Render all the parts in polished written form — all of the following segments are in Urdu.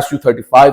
Su-35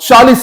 40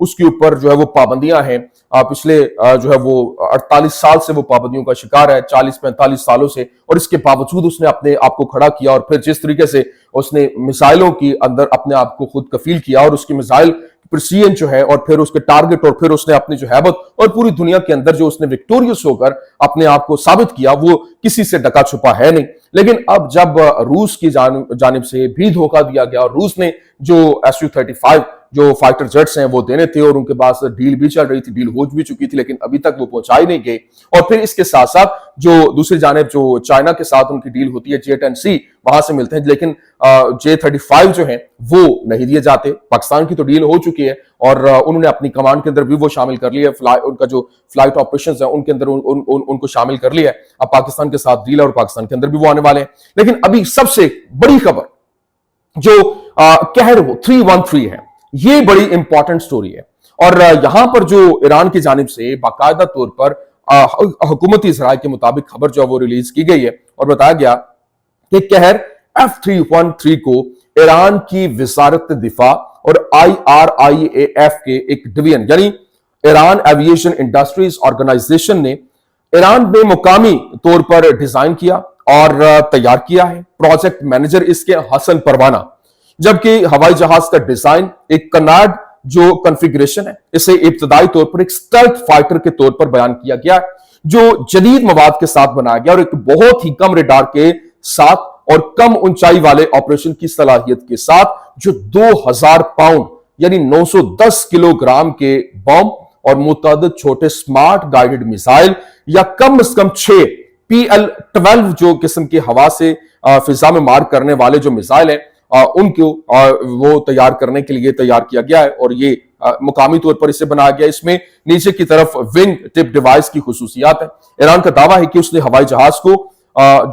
اس کے اوپر جو ہے وہ پابندیاں ہیں، پچھلے جو ہے وہ 48 سال سے وہ پابندیوں کا شکار ہے، 40-45 سالوں سے، اور اس کے باوجود اس نے اپنے آپ کو کھڑا کیا، اور پھر جس طریقے سے اس نے میزائلوں کی اندر اپنے آپ کو خود کفیل کیا، اور اس کی میزائل پرسین جو ہے، اور پھر اس کے ٹارگٹ، اور پھر اس نے اپنی جو ہیبت اور پوری دنیا کے اندر جو اس نے وکٹوریس ہو کر اپنے آپ کو ثابت کیا، وہ کسی سے ڈکا چھپا ہے نہیں۔ لیکن اب جب روس کی جانب سے بھی دھوکہ دیا گیا، اور روس نے جو Su-35 جو فائٹر جیٹس ہیں وہ دینے تھے، اور ان کے پاس ڈیل بھی چل رہی تھی، ڈیل ہو بھی چکی تھی، لیکن ابھی تک وہ پہنچائی نہیں گئی، اور پھر اس کے ساتھ ساتھ جو دوسری جانب جو چائنا کے ساتھ ان کی ڈیل ہوتی ہے J-10C، وہاں سے ملتے ہیں، لیکن J-35 جو ہیں وہ نہیں دیے جاتے۔ پاکستان کی تو ڈیل ہو چکی ہے، اور انہوں نے اپنی کمانڈ کے اندر بھی وہ شامل کر لیا ہے، ان کا جو فلائٹ آپریشنز ہیں ان کے اندر ان کو شامل کر لیا ہے۔ اب پاکستان کے ساتھ ڈیل ہے، اور پاکستان کے اندر بھی وہ آنے والے ہیں۔ لیکن ابھی سب سے بڑی خبر جو قہر 313 ہے، یہ بڑی امپورٹنٹ سٹوری ہے، اور یہاں پر جو ایران کی جانب سے باقاعدہ طور پر حکومتی ذرائع کے مطابق خبر جو وہ ریلیز کی گئی ہے، اور بتایا گیا کہ قہر F313 کو ایران کی وزارت دفاع اور IRIAF کے ایک ڈویژن یعنی ایران ایویشن انڈسٹریز آرگنائزیشن نے ایران میں مقامی طور پر ڈیزائن کیا اور تیار کیا ہے۔ پروجیکٹ مینیجر اس کے حسن پروانہ، جبکہ ہوائی جہاز کا ڈیزائن ایک کنارڈ جو کنفیگریشن ہے، اسے ابتدائی طور پر ایک سٹیلتھ فائٹر کے طور پر بیان کیا گیا، جو جدید مواد کے ساتھ بنایا گیا، اور ایک بہت ہی کم ریڈار کے ساتھ اور کم اونچائی والے آپریشن کی صلاحیت کے ساتھ، جو 2000 پاؤنڈ یعنی 910 کلو گرام کے بم اور متعدد چھوٹے سمارٹ گائیڈڈ میزائل، یا کم از کم 6 PL-12 جو قسم کے ہوا سے فضا میں مار کرنے والے جو میزائل ہیں، ان کو وہ تیار کرنے کے لیے تیار کیا گیا ہے، اور یہ مقامی طور پر اسے بنایا گیا۔ اس میں نیچے کی طرف ونگ ٹپ ڈیوائس کی خصوصیات ہیں۔ ایران کا دعویٰ ہے کہ اس نے ہوائی جہاز کو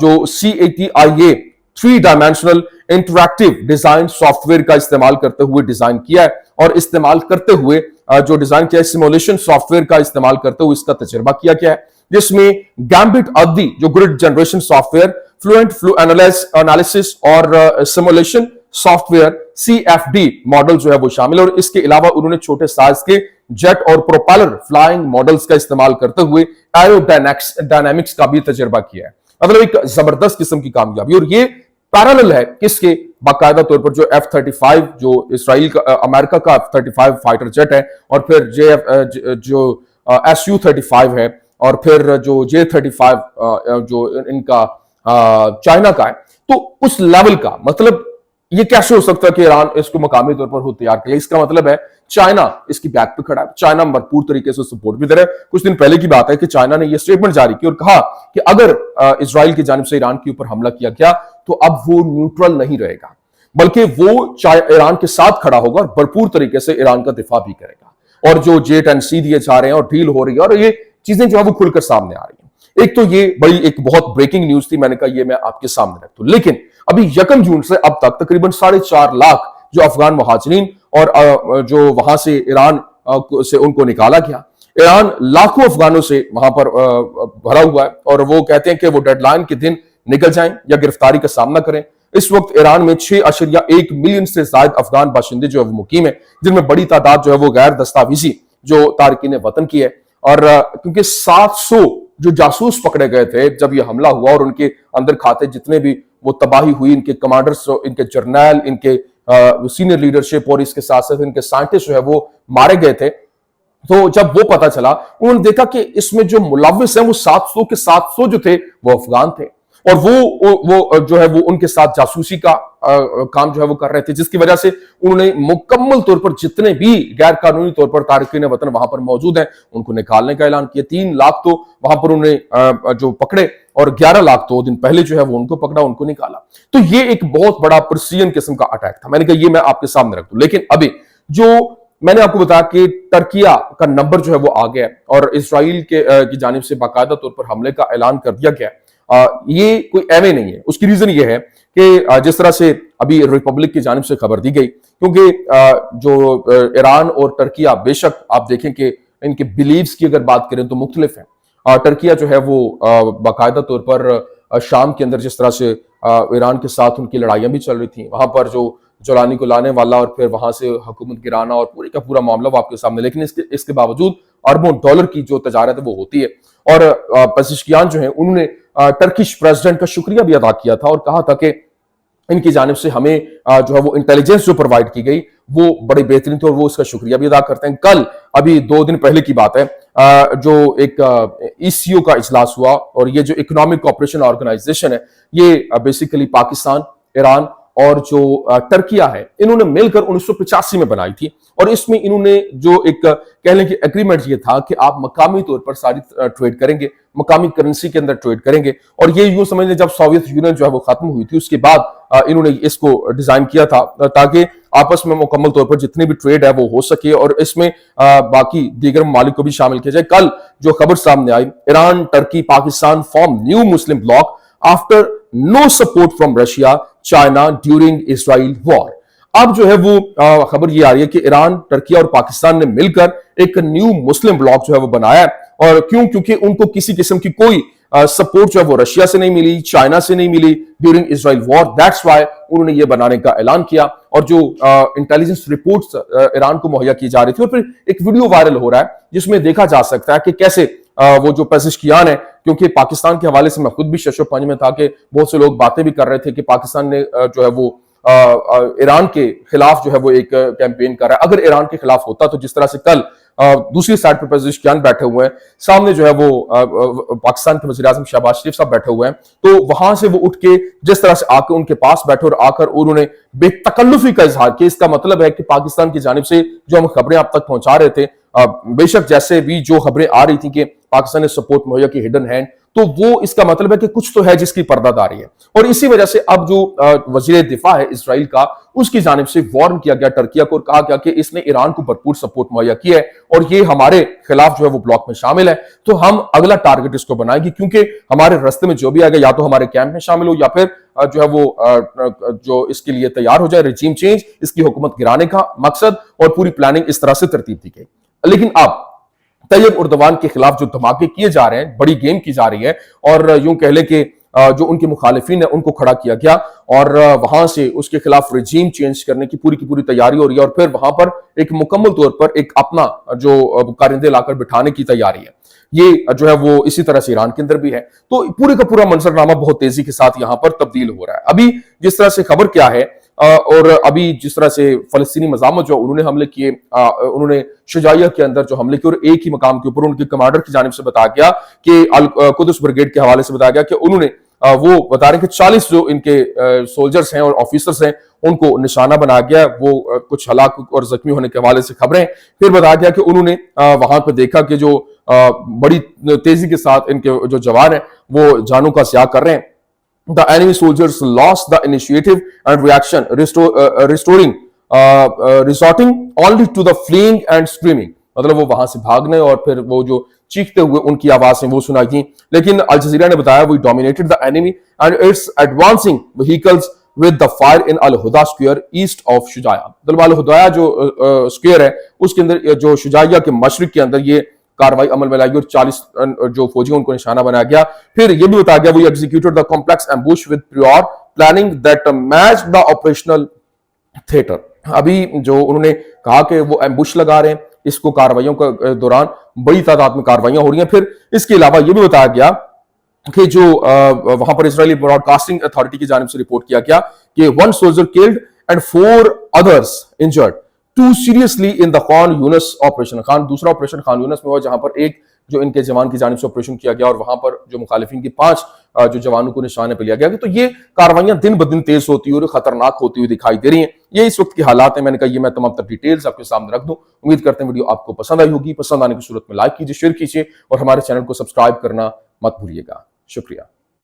جو CATIA 3 dimensional interactive design soft where کا استعمال کرتے ہوئے ڈیزائن کیا ہے، اور استعمال کرتے ہوئے جو ڈیزائن کیا ہے سیمولیشن سافٹ ویئر کا استعمال کرتے ہوئے اس کا تجربہ کیا گیا ہے، جس میں گیمبٹ عددی جو grid generation software, Fluent flow analysis اور simulation software CFD model جو ہے وہ شامل ہے، اور اس کے علاوہ انہوں نے چھوٹے سائز کے جیٹ اور پروپیلر فلائنگ ماڈلز کا استعمال کرتے ہوئے ایرو ڈائنامکس کا بھی تجربہ کیا ہے۔ مطلب ایک زبردست قسم کی کامیابی، اور یہ پیرالل ہے کس کے؟ باقاعدہ طور پر جو F-35 جو اسرائیل کا امریکہ کا F-35 فائٹر جیٹ ہے، اور پھر جو Su-35 ہے، اور پھر جو J-35 جو ان کا چائنا کا ہے، تو اس لیول کا مطلب یہ کیسے ہو سکتا ہے کہ ایران اس کو مقامی طور پر تیار کرے؟ اس کا مطلب ہے چائنا اس کی بیک پہ کھڑا ہے، چائنا بھرپور طریقے سے سپورٹ بھی دے رہا ہے۔ کچھ دن پہلے کی بات ہے کہ چائنا نے یہ سٹیٹمنٹ جاری کی اور کہا کہ اگر اسرائیل کی جانب سے ایران کے اوپر حملہ کیا گیا تو اب وہ نیوٹرل نہیں رہے گا، بلکہ وہ ایران کے ساتھ کھڑا ہوگا اور بھرپور طریقے سے ایران کا دفاع بھی کرے گا۔ اور جو J-10C دیے جا رہے ہیں اور ڈیل ہو رہی ہے، اور یہ چیزیں جو ہے وہ کھل کر سامنے آ رہی ہیں۔ ایک تو یہ بڑی ایک بہت بریکنگ نیوز تھی، میں نے کہا یہ میں آپ کے سامنے رکھ دوں، لیکن ابھی 1 جون سے اب تک تقریباً 4.5 لاکھ جو افغان مہاجرین اور جو وہاں سے ایران سے ان کو نکالا گیا، ایران لاکھوں افغانوں سے وہاں پر بھرا ہوا ہے، اور وہ کہتے ہیں کہ وہ ڈیڈ لائن کے دن نکل جائیں یا گرفتاری کا سامنا کریں۔ اس وقت ایران میں 6.1 ملین سے زائد افغان باشندے جو ہے وہ مقیم ہیں، جن میں بڑی تعداد جو ہے وہ غیر دستاویزی جو تارکین وطن کی ہے، اور کیونکہ 700 جو جاسوس پکڑے گئے تھے جب یہ حملہ ہوا، اور ان کے اندر کھاتے جتنے بھی وہ تباہی ہوئی، ان کے کمانڈرز، ان کے جرنیل، ان کے سینئر لیڈرشپ، اور اس کے ساتھ ساتھ ان کے سائنٹسٹ جو ہے وہ مارے گئے تھے۔ تو جب وہ پتا چلا، انہوں نے دیکھا کہ اس میں جو ملوث ہیں وہ 700 کے 700 جو تھے وہ افغان تھے، اور وہ جو ہے وہ ان کے ساتھ جاسوسی کا کام جو ہے وہ کر رہے تھے، جس کی وجہ سے انہوں نے مکمل طور پر جتنے بھی غیر قانونی طور پر تارکین وطن وہاں پر موجود ہیں ان کو نکالنے کا اعلان کیا۔ 3 لاکھ تو وہاں پر انہوں نے جو پکڑے، اور 11 لاکھ 2 دن پہلے جو ہے وہ ان کو پکڑا، ان کو نکالا۔ تو یہ ایک بہت بڑا پرسین قسم کا اٹیک تھا۔ میں نے کہا یہ میں آپ کے سامنے رکھ دوں، لیکن ابھی جو میں نے آپ کو بتایا کہ ترکیہ کا نمبر جو ہے وہ آ گیا ہے، اور اسرائیل کی جانب سے باقاعدہ طور پر حملے کا اعلان کر دیا گیا ہے۔ یہ کوئی ایوے نہیں ہے، اس کی ریزن یہ ہے کہ جس طرح سے ابھی ریپبلک کی جانب سے خبر دی گئی، کیونکہ جو ایران اور ترکیہ، بے شک آپ دیکھیں کہ ان کے بیلیفز کی اگر بات کریں تو مختلف ہیں۔ ترکیہ جو ہے وہ باقاعدہ طور پر شام کے اندر جس طرح سے ایران کے ساتھ ان کی لڑائیاں بھی چل رہی تھیں، وہاں پر جو جولانی کو لانے والا اور پھر وہاں سے حکومت گرانا اور پورے کا پورا معاملہ وہ آپ کے سامنے. لیکن اس کے باوجود اربوں ڈالر کی جو تجارت ہے وہ ہوتی ہے. اور پزشکیان جو ہیں انہوں نے ٹرکش پریزیڈنٹ کا شکریہ بھی ادا کیا تھا اور کہا تھا کہ ان کی جانب سے ہمیں جو ہے وہ انٹیلیجنس جو پرووائڈ کی گئی وہ بڑی بہترین تھی اور وہ اس کا شکریہ بھی ادا کرتے ہیں. کل ابھی 2 دن پہلے کی بات ہے جو ایک ECO کا اجلاس ہوا اور یہ جو اکنامک کوآپریشن آرگنائزیشن ہے یہ بیسیکلی پاکستان، ایران اور جو ٹرکیہ ہے انہوں نے مل کر 1985 میں بنائی تھی. اور اس میں انہوں نے جو ایک کہہ لیں کہ ایگریمنٹ یہ تھا کہ آپ مقامی طور پر ساری ٹریڈ کریں گے، مقامی کرنسی کے اندر ٹریڈ کریں گے. اور یہ یوں سمجھ لیں جب سوویت یونین جو ہے وہ ختم ہوئی تھی اس کے بعد انہوں نے اس کو ڈیزائن کیا تھا تاکہ آپس میں مکمل طور پر جتنی بھی ٹریڈ ہے وہ ہو سکے اور اس میں باقی دیگر ممالک کو بھی شامل کیا جائے. کل جو خبر سامنے آئی، Iran Turkey Pakistan form new Muslim bloc after no support from Russia China during Israel war. اب جو ہے وہ خبر یہ آ رہی ہے کہ ایران، ترکیہ اور پاکستان نے مل کر ایک نیو مسلم بلاک جو ہے وہ بنایا ہے. اور کیونکہ ان کو کسی قسم کی کوئی سپورٹ جو ہے وہ رشیا سے نہیں ملی، چائنا سے نہیں ملی during Israel war. That's why انہوں نے یہ بنانے کا اعلان کیا. اور جو انٹیلیجنس رپورٹس ایران کو مہیا کی جا رہی تھی اور پھر ایک ویڈیو وائرل ہو رہا ہے جس میں دیکھا جا سکتا ہے کہ کیسے وہ جو پزشکیان ہیں، کیونکہ پاکستان کے حوالے سے میں خود بھی شش و پنج میں تھا کہ بہت سے لوگ باتیں بھی کر رہے تھے کہ پاکستان نے جو ہے وہ ایران کے خلاف جو ہے وہ ایک کیمپین کر رہا ہے. اگر ایران کے خلاف ہوتا تو جس طرح سے کل دوسری سائڈ پہ پزشکیان بیٹھے ہوئے ہیں، سامنے جو ہے وہ پاکستان کے وزیر اعظم شہباز شریف صاحب بیٹھے ہوئے ہیں، تو وہاں سے وہ اٹھ کے جس طرح سے آ کے ان کے پاس بیٹھے اور آ کر انہوں نے بے تکلفی کا اظہار کیا. اس کا مطلب ہے کہ پاکستان کی جانب سے جو ہم خبریں آپ تک پہنچا رہے تھے، بے شک جیسے بھی جو خبریں آ رہی تھیں کہ پاکستان نے سپورٹ مہیا کی ہڈن ہینڈ، تو وہ اس کا مطلب ہے کہ کچھ تو ہے جس کی پردہ داری ہے. اور اسی وجہ سے اب جو وزیر دفاع ہے اسرائیل کا، اس کی جانب سے وارن کیا گیا ٹرکیہ کو اور کہا گیا کہ اس نے ایران کو بھرپور سپورٹ مہیا کیا ہے اور یہ ہمارے خلاف جو ہے وہ بلاک میں شامل ہے، تو ہم اگلا ٹارگٹ اس کو بنائیں گے کیونکہ ہمارے رستے میں جو بھی آئے گا یا تو ہمارے کیمپ میں شامل ہو یا پھر جو ہے وہ جو اس کے لیے تیار ہو جائے. رجیم چینج، اس کی حکومت گرانے کا مقصد اور پوری پلاننگ اس طرح سے ترتیب دی گئی. لیکن اب طیب اردوان کے خلاف جو دھماکے کیے جا رہے ہیں، بڑی گیم کی جا رہی ہے اور یوں کہہ لیں کہ جو ان کے مخالفین ہیں ان کو کھڑا کیا گیا اور وہاں سے اس کے خلاف رجیم چینج کرنے کی پوری تیاری ہو رہی ہے اور پھر وہاں پر ایک مکمل طور پر ایک اپنا جو کارندے لا کر بٹھانے کی تیاری ہے. یہ جو ہے وہ اسی طرح سے ایران کے اندر بھی ہے. تو پورے کا پورا منظرنامہ بہت تیزی کے ساتھ یہاں پر تبدیل ہو رہا ہے. ابھی جس طرح سے خبر کیا ہے اور ابھی جس طرح سے فلسطینی مزاحمت جو انہوں نے حملے کیے، انہوں نے شجاعیہ کے اندر جو حملے کیے اور ایک ہی مقام کے اوپر ان کے کمانڈر کی جانب سے بتایا گیا کہ القدس بریگیڈ کے حوالے سے بتایا گیا کہ انہوں نے وہ بتا رہے ہیں کہ 40 جو ان کے سولجرز ہیں اور آفیسرز ہیں ان کو نشانہ بنایا گیا. وہ کچھ ہلاک اور زخمی ہونے کے حوالے سے خبریں. پھر بتایا گیا کہ انہوں نے وہاں پہ دیکھا کہ جو بڑی تیزی کے ساتھ ان کے جو جوان ہیں وہ جانوں کا سیاہ کر رہے ہیں. The enemy soldiers lost the initiative and reaction, resorting only to the fleeing and screaming. مطلب وہ وہاں سے بھاگنے اور پھر وہ جو چیختے ہوئے ان کی آوازیں وہ سنائی گئیں. لیکن الجزیرہ نے بتایا we dominated the enemy and its advancing vehicles with the fire in al-Huda square east of شجاعیہ. مطلب al-Huda جو سکوئر ہے اس کے اندر جو شجاعیہ کے مشرق کے اندر یہ کاروائی عمل میں لائی اور 40 جو فوجیوں ان کو نشانہ بنایا گیا. پھر یہ بھی بتایا گیا we executed the complex ambush with prior planning that matched the operational theater. ابھی جو انہوں نے کہا کہ وہ ایمبوش لگا رہے ہیں، اس کو کاروائیوں کے دوران بڑی تعداد میں کاروائیاں ہو رہی ہیں. پھر اس کے علاوہ یہ بھی بتایا گیا کہ جو وہاں پر اسرائیلی براڈ کاسٹنگ اتھارٹی کی جانب سے رپورٹ کیا گیا کہ 1 soldier killed and 4 others injured too seriously in the Khan Younis operation. دوسرا آپریشن خان یونس میں ہوا جہاں پر ایک جو ان کے جوان کی جانب سے آپریشن کیا گیا اور وہاں پر جو مخالفین کی 5 جو جوانوں کو نشانے پہ لیا گیا. تو یہ کاروائیاں دن بدن تیز ہوتی ہوئی اور خطرناک ہوتی ہوئی دکھائی دے رہی ہیں. یہ اس وقت کے حالات ہیں. میں نے کہا یہ میں تمام تر ڈیٹیلز آپ کے سامنے رکھ دوں. امید کرتے ہیں ویڈیو آپ کو پسند آئی ہوگی. پسند آنے کی صورت میں لائک کیجیے، شیئر کیجیے اور ہمارے چینل کو سبسکرائب کرنا مت بھولیے گا. شکریہ.